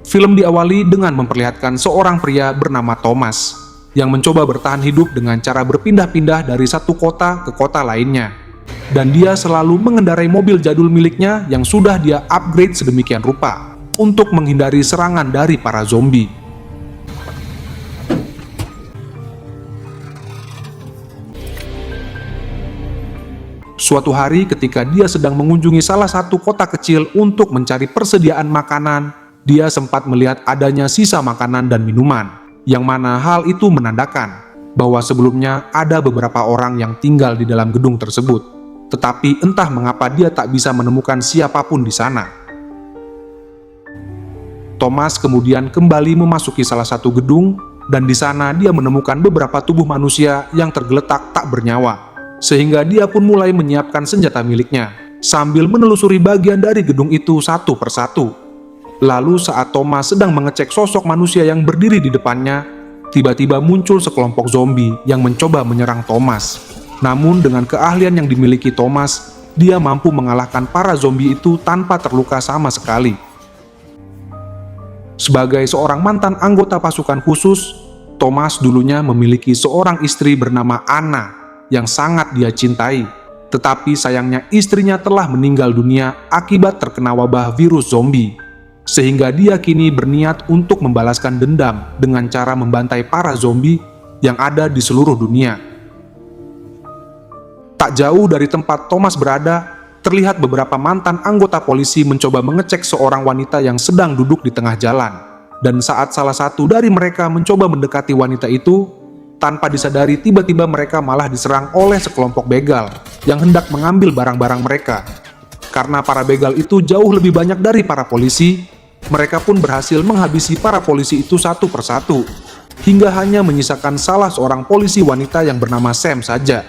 Film diawali dengan memperlihatkan seorang pria bernama Thomas yang mencoba bertahan hidup dengan cara berpindah-pindah dari satu kota ke kota lainnya. Dan dia selalu mengendarai mobil jadul miliknya yang sudah dia upgrade sedemikian rupa untuk menghindari serangan dari para zombie. Suatu hari ketika dia sedang mengunjungi salah satu kota kecil untuk mencari persediaan makanan, dia sempat melihat adanya sisa makanan dan minuman, yang mana hal itu menandakan bahwa sebelumnya ada beberapa orang yang tinggal di dalam gedung tersebut. Tetapi entah mengapa dia tak bisa menemukan siapapun di sana. Thomas kemudian kembali memasuki salah satu gedung, dan di sana dia menemukan beberapa tubuh manusia yang tergeletak tak bernyawa. Sehingga dia pun mulai menyiapkan senjata miliknya, sambil menelusuri bagian dari gedung itu satu persatu. Lalu saat Thomas sedang mengecek sosok manusia yang berdiri di depannya, tiba-tiba muncul sekelompok zombie yang mencoba menyerang Thomas. Namun dengan keahlian yang dimiliki Thomas, dia mampu mengalahkan para zombie itu tanpa terluka sama sekali. Sebagai seorang mantan anggota pasukan khusus, Thomas dulunya memiliki seorang istri bernama Anna yang sangat dia cintai. Tetapi sayangnya istrinya telah meninggal dunia akibat terkena wabah virus zombie. Sehingga dia kini berniat untuk membalaskan dendam dengan cara membantai para zombie yang ada di seluruh dunia. Tak jauh dari tempat Thomas berada, terlihat beberapa mantan anggota polisi mencoba mengecek seorang wanita yang sedang duduk di tengah jalan. Dan saat salah satu dari mereka mencoba mendekati wanita itu, tanpa disadari tiba-tiba mereka malah diserang oleh sekelompok begal yang hendak mengambil barang-barang mereka. Karena para begal itu jauh lebih banyak dari para polisi, mereka pun berhasil menghabisi para polisi itu satu persatu, hingga hanya menyisakan salah seorang polisi wanita yang bernama Sam saja.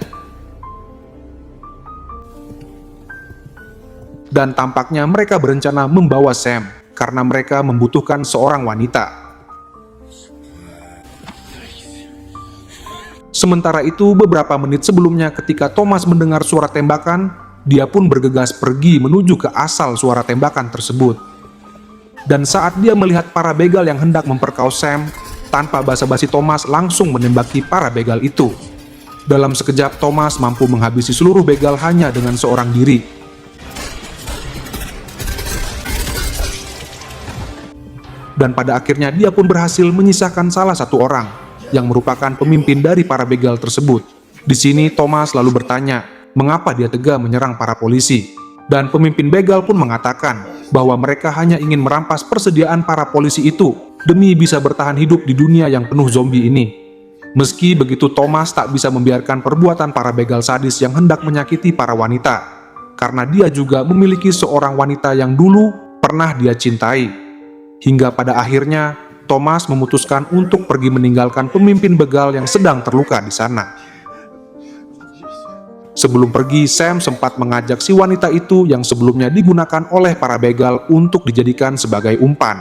Dan tampaknya mereka berencana membawa Sam, karena mereka membutuhkan seorang wanita. Sementara itu, beberapa menit sebelumnya ketika Thomas mendengar suara tembakan, dia pun bergegas pergi menuju ke asal suara tembakan tersebut. Dan saat dia melihat para begal yang hendak memperkaos Sam, tanpa basa-basi Thomas langsung menembaki para begal itu. Dalam sekejap Thomas mampu menghabisi seluruh begal hanya dengan seorang diri. Dan pada akhirnya dia pun berhasil menyisakan salah satu orang yang merupakan pemimpin dari para begal tersebut. Di sini Thomas lalu bertanya, mengapa dia tega menyerang para polisi? Dan pemimpin begal pun mengatakan bahwa mereka hanya ingin merampas persediaan para polisi itu demi bisa bertahan hidup di dunia yang penuh zombie ini. Meski begitu, Thomas tak bisa membiarkan perbuatan para begal sadis yang hendak menyakiti para wanita, karena dia juga memiliki seorang wanita yang dulu pernah dia cintai. Hingga pada akhirnya Thomas memutuskan untuk pergi meninggalkan pemimpin begal yang sedang terluka di sana. Sebelum pergi, Sam sempat mengajak si wanita itu yang sebelumnya digunakan oleh para begal untuk dijadikan sebagai umpan.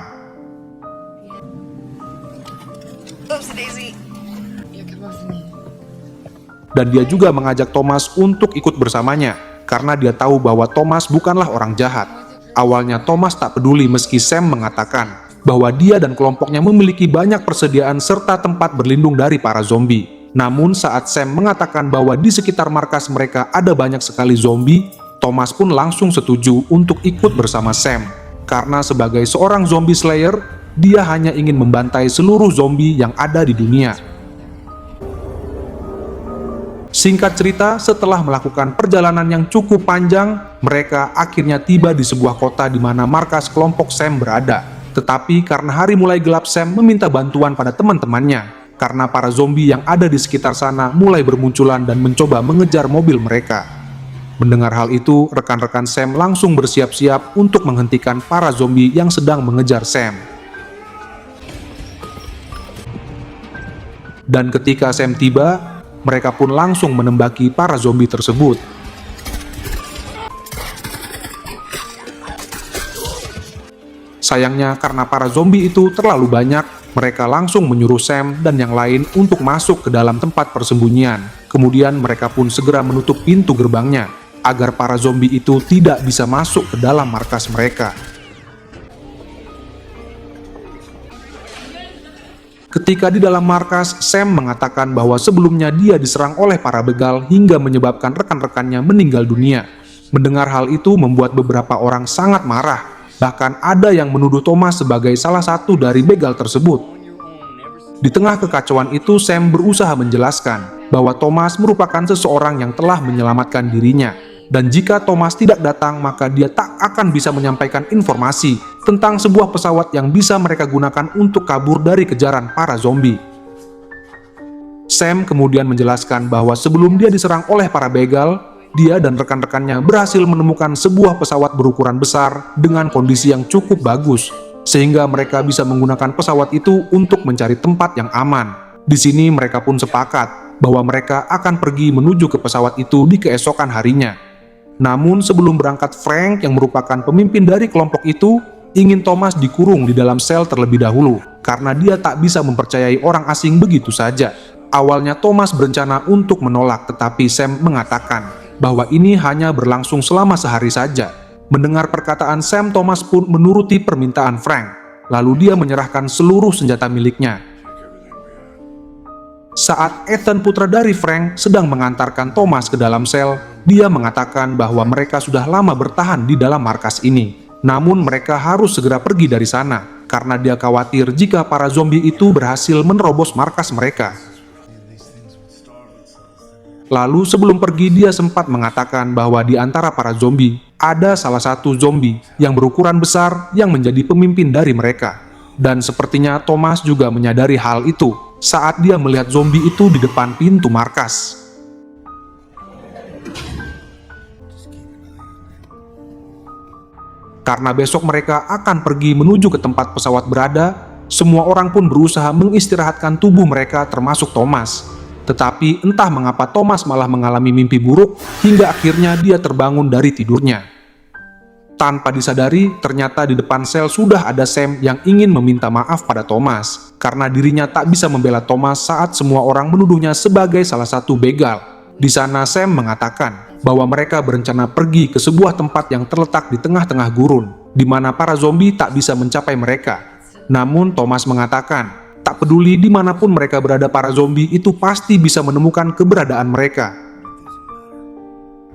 Dan dia juga mengajak Thomas untuk ikut bersamanya, karena dia tahu bahwa Thomas bukanlah orang jahat. Awalnya Thomas tak peduli meski Sam mengatakan bahwa dia dan kelompoknya memiliki banyak persediaan serta tempat berlindung dari para zombie. Namun saat Sam mengatakan bahwa di sekitar markas mereka ada banyak sekali zombie, Thomas pun langsung setuju untuk ikut bersama Sam. Karena sebagai seorang zombie slayer, dia hanya ingin membantai seluruh zombie yang ada di dunia. Singkat cerita, setelah melakukan perjalanan yang cukup panjang, mereka akhirnya tiba di sebuah kota di mana markas kelompok Sam berada. Tetapi karena hari mulai gelap, Sam meminta bantuan pada teman-temannya, karena para zombie yang ada di sekitar sana mulai bermunculan dan mencoba mengejar mobil mereka. Mendengar hal itu, rekan-rekan Sam langsung bersiap-siap untuk menghentikan para zombie yang sedang mengejar Sam. Dan ketika Sam tiba, mereka pun langsung menembaki para zombie tersebut. Sayangnya karena para zombie itu terlalu banyak, mereka langsung menyuruh Sam dan yang lain untuk masuk ke dalam tempat persembunyian. Kemudian mereka pun segera menutup pintu gerbangnya, agar para zombie itu tidak bisa masuk ke dalam markas mereka. Ketika di dalam markas, Sam mengatakan bahwa sebelumnya dia diserang oleh para begal hingga menyebabkan rekan-rekannya meninggal dunia. Mendengar hal itu membuat beberapa orang sangat marah. Bahkan ada yang menuduh Thomas sebagai salah satu dari begal tersebut. Di tengah kekacauan itu, Sam berusaha menjelaskan bahwa Thomas merupakan seseorang yang telah menyelamatkan dirinya. Dan jika Thomas tidak datang, maka dia tak akan bisa menyampaikan informasi tentang sebuah pesawat yang bisa mereka gunakan untuk kabur dari kejaran para zombie. Sam kemudian menjelaskan bahwa sebelum dia diserang oleh para begal, dia dan rekan-rekannya berhasil menemukan sebuah pesawat berukuran besar dengan kondisi yang cukup bagus, sehingga mereka bisa menggunakan pesawat itu untuk mencari tempat yang aman. Di sini mereka pun sepakat bahwa mereka akan pergi menuju ke pesawat itu di keesokan harinya. Namun sebelum berangkat, Frank yang merupakan pemimpin dari kelompok itu ingin Thomas dikurung di dalam sel terlebih dahulu karena dia tak bisa mempercayai orang asing begitu saja. Awalnya Thomas berencana untuk menolak, tetapi Sam mengatakan bahwa ini hanya berlangsung selama sehari saja. Mendengar perkataan Sam, Thomas pun menuruti permintaan Frank. Lalu dia menyerahkan seluruh senjata miliknya. Saat Ethan, putra dari Frank, sedang mengantarkan Thomas ke dalam sel, dia mengatakan bahwa mereka sudah lama bertahan di dalam markas ini. Namun mereka harus segera pergi dari sana, karena dia khawatir jika para zombie itu berhasil menerobos markas mereka. Lalu sebelum pergi, dia sempat mengatakan bahwa di antara para zombie, ada salah satu zombie yang berukuran besar yang menjadi pemimpin dari mereka. Dan sepertinya Thomas juga menyadari hal itu saat dia melihat zombie itu di depan pintu markas. Karena besok mereka akan pergi menuju ke tempat pesawat berada, semua orang pun berusaha mengistirahatkan tubuh mereka termasuk Thomas. Tetapi entah mengapa Thomas malah mengalami mimpi buruk hingga akhirnya dia terbangun dari tidurnya. Tanpa disadari, ternyata di depan sel sudah ada Sam yang ingin meminta maaf pada Thomas karena dirinya tak bisa membela Thomas saat semua orang menuduhnya sebagai salah satu begal. Di sana Sam mengatakan bahwa mereka berencana pergi ke sebuah tempat yang terletak di tengah-tengah gurun, di mana para zombie tak bisa mencapai mereka. Namun Thomas mengatakan, tak peduli dimanapun mereka berada, para zombie itu pasti bisa menemukan keberadaan mereka.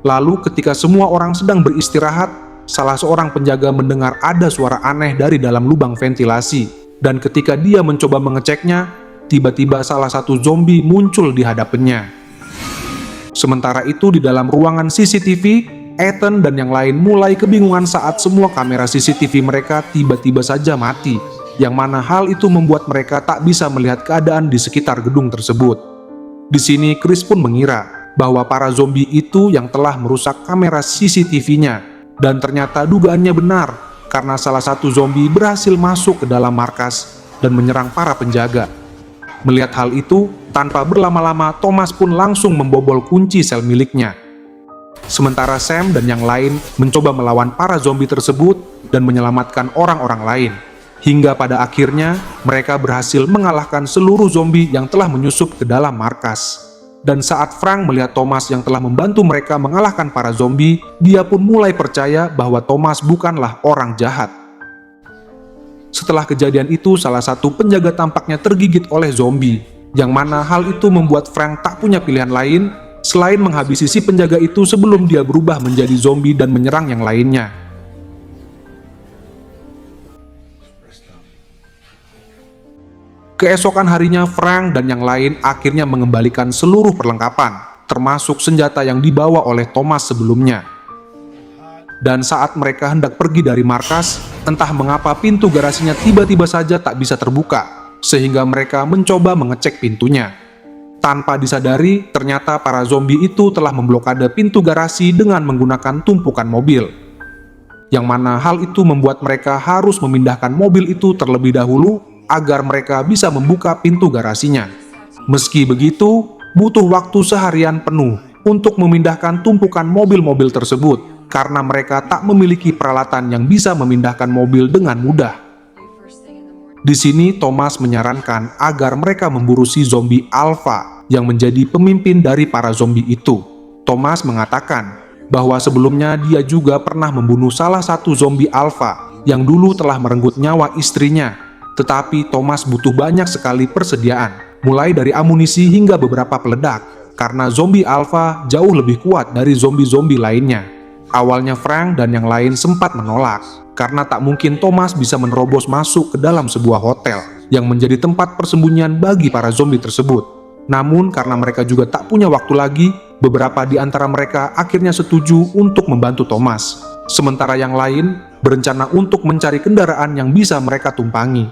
Lalu ketika semua orang sedang beristirahat, salah seorang penjaga mendengar ada suara aneh dari dalam lubang ventilasi, dan ketika dia mencoba mengeceknya, tiba-tiba salah satu zombie muncul di hadapannya. Sementara itu di dalam ruangan CCTV, Ethan dan yang lain mulai kebingungan saat semua kamera CCTV mereka tiba-tiba saja mati, yang mana hal itu membuat mereka tak bisa melihat keadaan di sekitar gedung tersebut. Di sini Chris pun mengira bahwa para zombie itu yang telah merusak kamera CCTV-nya, dan ternyata dugaannya benar karena salah satu zombie berhasil masuk ke dalam markas dan menyerang para penjaga. Melihat hal itu, tanpa berlama-lama Thomas pun langsung membobol kunci sel miliknya. Sementara Sam dan yang lain mencoba melawan para zombie tersebut dan menyelamatkan orang-orang lain. Hingga pada akhirnya mereka berhasil mengalahkan seluruh zombie yang telah menyusup ke dalam markas. Dan saat Frank melihat Thomas yang telah membantu mereka mengalahkan para zombie, dia pun mulai percaya bahwa Thomas bukanlah orang jahat. Setelah kejadian itu, salah satu penjaga tampaknya tergigit oleh zombie, yang mana hal itu membuat Frank tak punya pilihan lain selain menghabisi si penjaga itu sebelum dia berubah menjadi zombie dan menyerang yang lainnya. Keesokan harinya, Frank dan yang lain akhirnya mengembalikan seluruh perlengkapan, termasuk senjata yang dibawa oleh Thomas sebelumnya. Dan saat mereka hendak pergi dari markas, entah mengapa pintu garasinya tiba-tiba saja tak bisa terbuka, sehingga mereka mencoba mengecek pintunya. Tanpa disadari, ternyata para zombie itu telah memblokade pintu garasi dengan menggunakan tumpukan mobil. Yang mana hal itu membuat mereka harus memindahkan mobil itu terlebih dahulu agar mereka bisa membuka pintu garasinya. Meski begitu, butuh waktu seharian penuh untuk memindahkan tumpukan mobil-mobil tersebut karena mereka tak memiliki peralatan yang bisa memindahkan mobil dengan mudah. Di sini Thomas menyarankan agar mereka memburu si zombie alpha yang menjadi pemimpin dari para zombie itu. Thomas mengatakan bahwa sebelumnya dia juga pernah membunuh salah satu zombie alpha yang dulu telah merenggut nyawa istrinya. Tetapi Thomas butuh banyak sekali persediaan, mulai dari amunisi hingga beberapa peledak, karena zombie alpha jauh lebih kuat dari zombie-zombie lainnya. Awalnya Frank dan yang lain sempat menolak, karena tak mungkin Thomas bisa menerobos masuk ke dalam sebuah hotel yang menjadi tempat persembunyian bagi para zombie tersebut. Namun karena mereka juga tak punya waktu lagi, beberapa di antara mereka akhirnya setuju untuk membantu Thomas. Sementara yang lain berencana untuk mencari kendaraan yang bisa mereka tumpangi.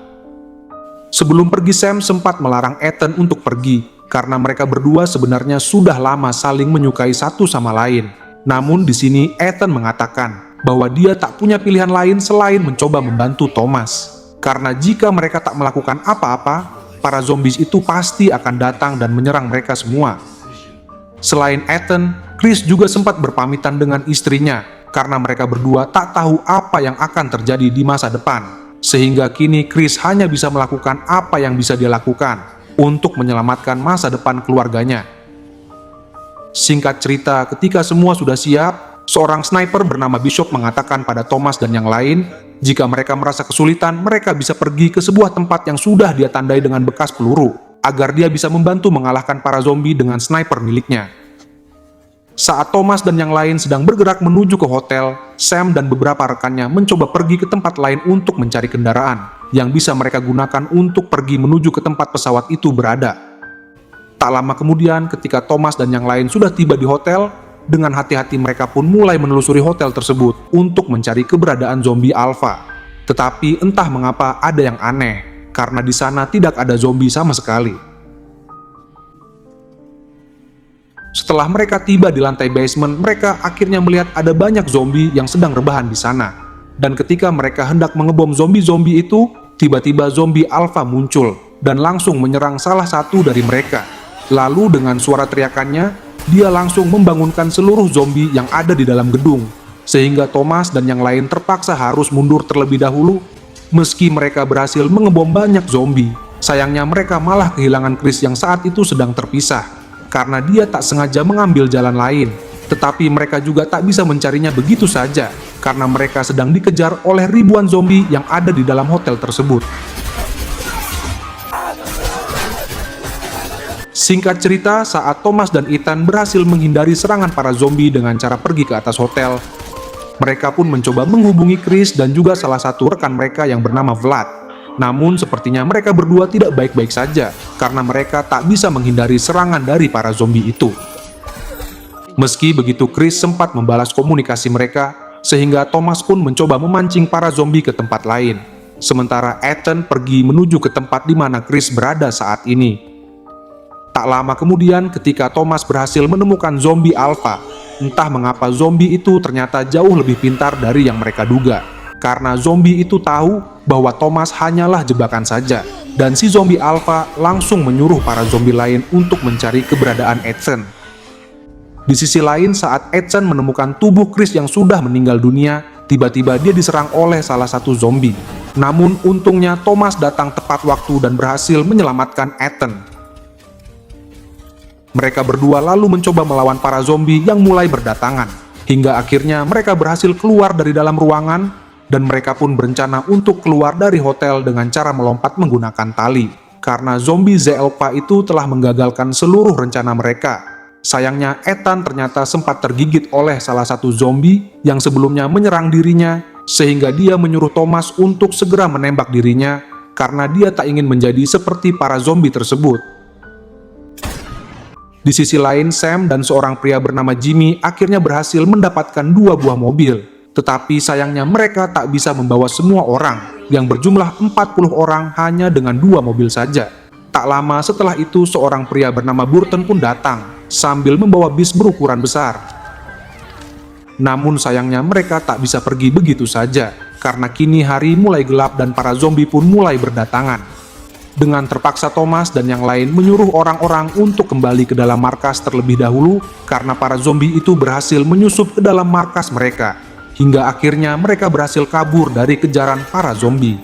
Sebelum pergi, Sam sempat melarang Ethan untuk pergi, karena mereka berdua sebenarnya sudah lama saling menyukai satu sama lain. Namun di sini Ethan mengatakan bahwa dia tak punya pilihan lain selain mencoba membantu Thomas. Karena jika mereka tak melakukan apa-apa, para zombies itu pasti akan datang dan menyerang mereka semua. Selain Ethan, Chris juga sempat berpamitan dengan istrinya, karena mereka berdua tak tahu apa yang akan terjadi di masa depan. Sehingga kini Chris hanya bisa melakukan apa yang bisa dia lakukan untuk menyelamatkan masa depan keluarganya. Singkat cerita, ketika semua sudah siap, seorang sniper bernama Bishop mengatakan pada Thomas dan yang lain, jika mereka merasa kesulitan, mereka bisa pergi ke sebuah tempat yang sudah dia tandai dengan bekas peluru, agar dia bisa membantu mengalahkan para zombie dengan sniper miliknya. Saat Thomas dan yang lain sedang bergerak menuju ke hotel, Sam dan beberapa rekannya mencoba pergi ke tempat lain untuk mencari kendaraan yang bisa mereka gunakan untuk pergi menuju ke tempat pesawat itu berada. Tak lama kemudian, ketika Thomas dan yang lain sudah tiba di hotel, dengan hati-hati mereka pun mulai menelusuri hotel tersebut untuk mencari keberadaan zombie alpha. Tetapi entah mengapa ada yang aneh, karena di sana tidak ada zombie sama sekali. Setelah mereka tiba di lantai basement, mereka akhirnya melihat ada banyak zombie yang sedang rebahan di sana. Dan ketika mereka hendak mengebom zombie-zombie itu, tiba-tiba zombie alpha muncul dan langsung menyerang salah satu dari mereka. Lalu dengan suara teriakannya, dia langsung membangunkan seluruh zombie yang ada di dalam gedung. Sehingga Thomas dan yang lain terpaksa harus mundur terlebih dahulu. Meski mereka berhasil mengebom banyak zombie, sayangnya mereka malah kehilangan Chris yang saat itu sedang terpisah, karena dia tak sengaja mengambil jalan lain. Tetapi mereka juga tak bisa mencarinya begitu saja, karena mereka sedang dikejar oleh ribuan zombie yang ada di dalam hotel tersebut. Singkat cerita, saat Thomas dan Ethan berhasil menghindari serangan para zombie dengan cara pergi ke atas hotel, mereka pun mencoba menghubungi Chris dan juga salah satu rekan mereka yang bernama Vlad. Namun sepertinya mereka berdua tidak baik-baik saja, karena mereka tak bisa menghindari serangan dari para zombie itu. Meski begitu, Chris sempat membalas komunikasi mereka, sehingga Thomas pun mencoba memancing para zombie ke tempat lain. Sementara Ethan pergi menuju ke tempat di mana Chris berada saat ini. Tak lama kemudian, ketika Thomas berhasil menemukan zombie alpha, entah mengapa zombie itu ternyata jauh lebih pintar dari yang mereka duga. Karena zombie itu tahu bahwa Thomas hanyalah jebakan saja, dan si zombie alpha langsung menyuruh para zombie lain untuk mencari keberadaan Ethan. Di sisi lain, saat Ethan menemukan tubuh Chris yang sudah meninggal dunia, tiba-tiba dia diserang oleh salah satu zombie. Namun untungnya Thomas datang tepat waktu dan berhasil menyelamatkan Ethan. Mereka berdua lalu mencoba melawan para zombie yang mulai berdatangan, hingga akhirnya mereka berhasil keluar dari dalam ruangan. Dan mereka pun berencana untuk keluar dari hotel dengan cara melompat menggunakan tali, karena zombie Zelpa itu telah menggagalkan seluruh rencana mereka. Sayangnya Ethan ternyata sempat tergigit oleh salah satu zombie yang sebelumnya menyerang dirinya, sehingga dia menyuruh Thomas untuk segera menembak dirinya, karena dia tak ingin menjadi seperti para zombie tersebut. Di sisi lain, Sam dan seorang pria bernama Jimmy akhirnya berhasil mendapatkan 2 buah mobil. Tetapi sayangnya mereka tak bisa membawa semua orang yang berjumlah 40 orang hanya dengan 2 mobil saja. Tak lama setelah itu seorang pria bernama Burton pun datang sambil membawa bis berukuran besar. Namun sayangnya mereka tak bisa pergi begitu saja, karena kini hari mulai gelap dan para zombie pun mulai berdatangan. Dengan terpaksa Thomas dan yang lain menyuruh orang-orang untuk kembali ke dalam markas terlebih dahulu, karena para zombie itu berhasil menyusup ke dalam markas mereka. Hingga akhirnya mereka berhasil kabur dari kejaran para zombie.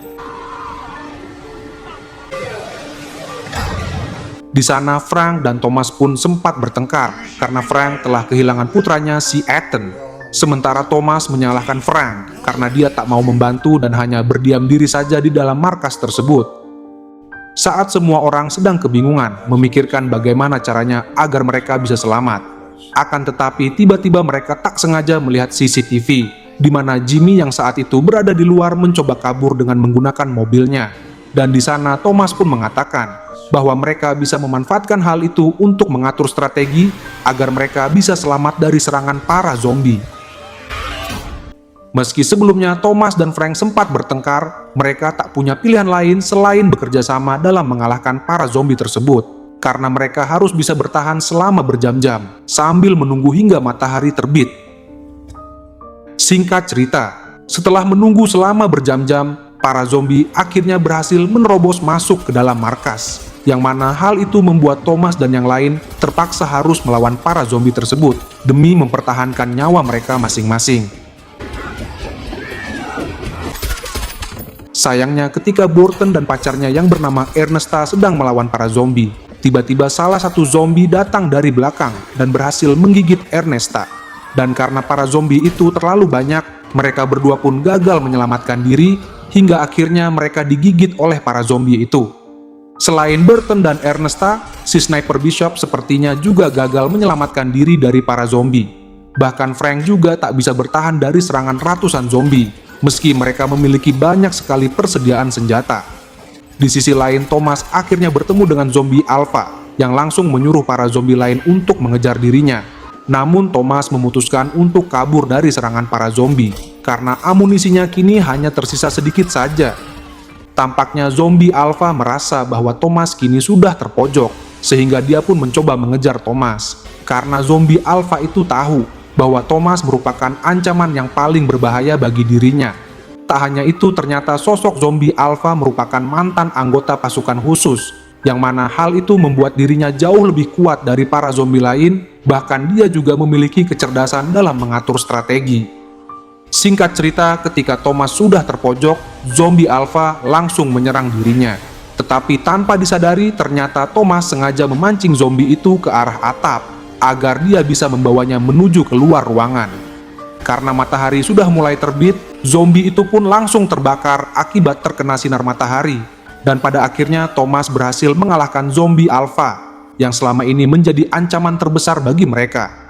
Di sana Frank dan Thomas pun sempat bertengkar karena Frank telah kehilangan putranya si Ethan. Sementara Thomas menyalahkan Frank karena dia tak mau membantu dan hanya berdiam diri saja di dalam markas tersebut. Saat semua orang sedang kebingungan memikirkan bagaimana caranya agar mereka bisa selamat, akan tetapi tiba-tiba mereka tak sengaja melihat CCTV di mana Jimmy yang saat itu berada di luar mencoba kabur dengan menggunakan mobilnya. Dan di sana Thomas pun mengatakan bahwa mereka bisa memanfaatkan hal itu untuk mengatur strategi agar mereka bisa selamat dari serangan para zombie. Meski sebelumnya Thomas dan Frank sempat bertengkar, mereka tak punya pilihan lain selain bekerja sama dalam mengalahkan para zombie tersebut, karena mereka harus bisa bertahan selama berjam-jam sambil menunggu hingga matahari terbit. Singkat cerita, setelah menunggu selama berjam-jam, para zombie akhirnya berhasil menerobos masuk ke dalam markas, yang mana hal itu membuat Thomas dan yang lain terpaksa harus melawan para zombie tersebut demi mempertahankan nyawa mereka masing-masing. Sayangnya ketika Burton dan pacarnya yang bernama Ernesta sedang melawan para zombie, tiba-tiba salah satu zombie datang dari belakang dan berhasil menggigit Ernesta. Dan karena para zombie itu terlalu banyak, mereka berdua pun gagal menyelamatkan diri hingga akhirnya mereka digigit oleh para zombie itu. Selain Burton dan Ernesta, si Sniper Bishop sepertinya juga gagal menyelamatkan diri dari para zombie. Bahkan Frank juga tak bisa bertahan dari serangan ratusan zombie, meski mereka memiliki banyak sekali persediaan senjata. Di sisi lain, Thomas akhirnya bertemu dengan zombie Alpha yang langsung menyuruh para zombie lain untuk mengejar dirinya. Namun Thomas memutuskan untuk kabur dari serangan para zombie karena amunisinya kini hanya tersisa sedikit saja. Tampaknya zombie Alpha merasa bahwa Thomas kini sudah terpojok, sehingga dia pun mencoba mengejar Thomas. Karena zombie Alpha itu tahu bahwa Thomas merupakan ancaman yang paling berbahaya bagi dirinya. Tak hanya itu, ternyata sosok zombie Alpha merupakan mantan anggota pasukan khusus, yang mana hal itu membuat dirinya jauh lebih kuat dari para zombie lain, bahkan dia juga memiliki kecerdasan dalam mengatur strategi. Singkat cerita, ketika Thomas sudah terpojok, zombie Alpha langsung menyerang dirinya. Tetapi tanpa disadari, ternyata Thomas sengaja memancing zombie itu ke arah atap, agar dia bisa membawanya menuju keluar ruangan. Karena matahari sudah mulai terbit, zombie itu pun langsung terbakar akibat terkena sinar matahari. Dan pada akhirnya Thomas berhasil mengalahkan zombie Alpha yang selama ini menjadi ancaman terbesar bagi mereka.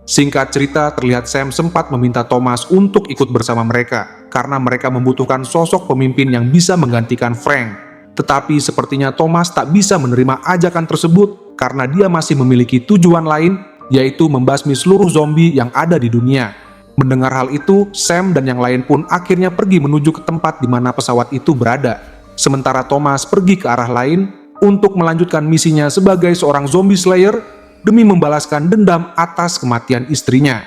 Singkat cerita, terlihat Sam sempat meminta Thomas untuk ikut bersama mereka karena mereka membutuhkan sosok pemimpin yang bisa menggantikan Frank. Tetapi sepertinya Thomas tak bisa menerima ajakan tersebut karena dia masih memiliki tujuan lain, yaitu membasmi seluruh zombie yang ada di dunia. Mendengar hal itu, Sam dan yang lain pun akhirnya pergi menuju ke tempat di mana pesawat itu berada. Sementara Thomas pergi ke arah lain untuk melanjutkan misinya sebagai seorang zombie slayer demi membalaskan dendam atas kematian istrinya.